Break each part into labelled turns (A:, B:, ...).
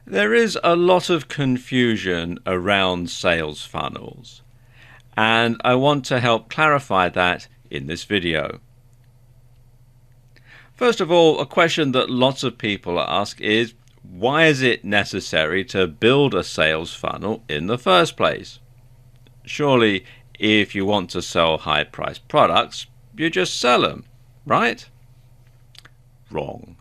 A: There is a lot of confusion around sales funnels, and I want to help clarify that in this video. First of all, a question that lots of people ask is, why is it necessary to build a sales funnel in the first place? Surely, if you want to sell high-priced products, you just sell them, right? Wrong.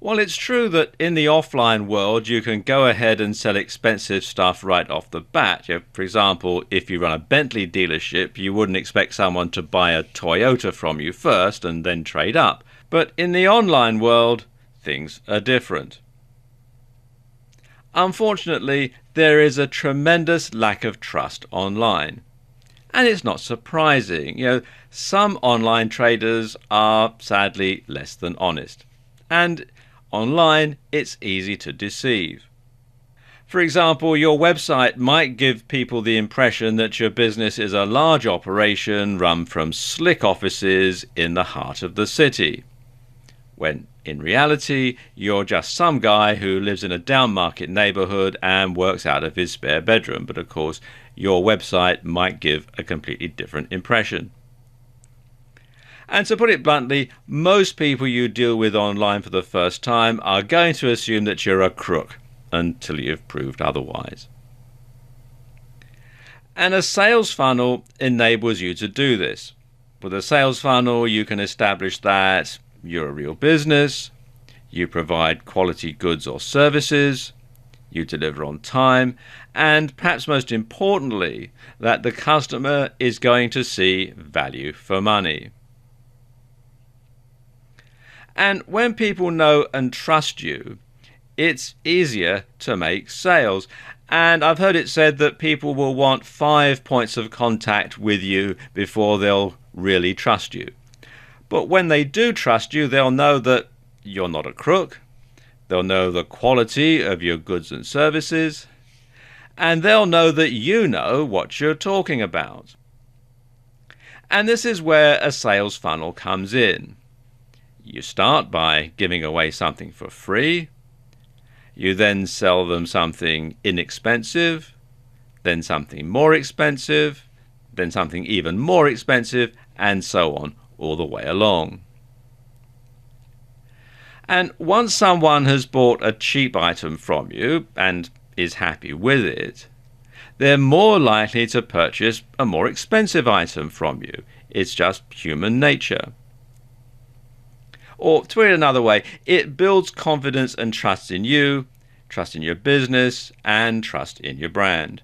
A: While it's true that in the offline world you can go ahead and sell expensive stuff right off the bat. For example, if you run a Bentley dealership, you wouldn't expect someone to buy a Toyota from you first and then trade up. But in the online world, things are different. Unfortunately, there is a tremendous lack of trust online. And it's not surprising. Some online traders are sadly less than honest. And online, it's easy to deceive. For example, your website might give people the impression that your business is a large operation run from slick offices in the heart of the city, when in reality, you're just some guy who lives in a down-market neighborhood and works out of his spare bedroom. But of course, your website might give a completely different impression. And to put it bluntly, most people you deal with online for the first time are going to assume that you're a crook until you've proved otherwise. And a sales funnel enables you to do this. With a sales funnel, you can establish that you're a real business, you provide quality goods or services, you deliver on time, and perhaps most importantly, that the customer is going to see value for money. And when people know and trust you, it's easier to make sales. And I've heard it said that people will want 5 points of contact with you before they'll really trust you. But when they do trust you, they'll know that you're not a crook, they'll know the quality of your goods and services, and they'll know that you know what you're talking about. And this is where a sales funnel comes in. You start by giving away something for free, you then sell them something inexpensive, then something more expensive, then something even more expensive, and so on, all the way along. And once someone has bought a cheap item from you and is happy with it, they're more likely to purchase a more expensive item from you. It's just human nature. Or to put it another way, it builds confidence and trust in you, trust in your business, and trust in your brand.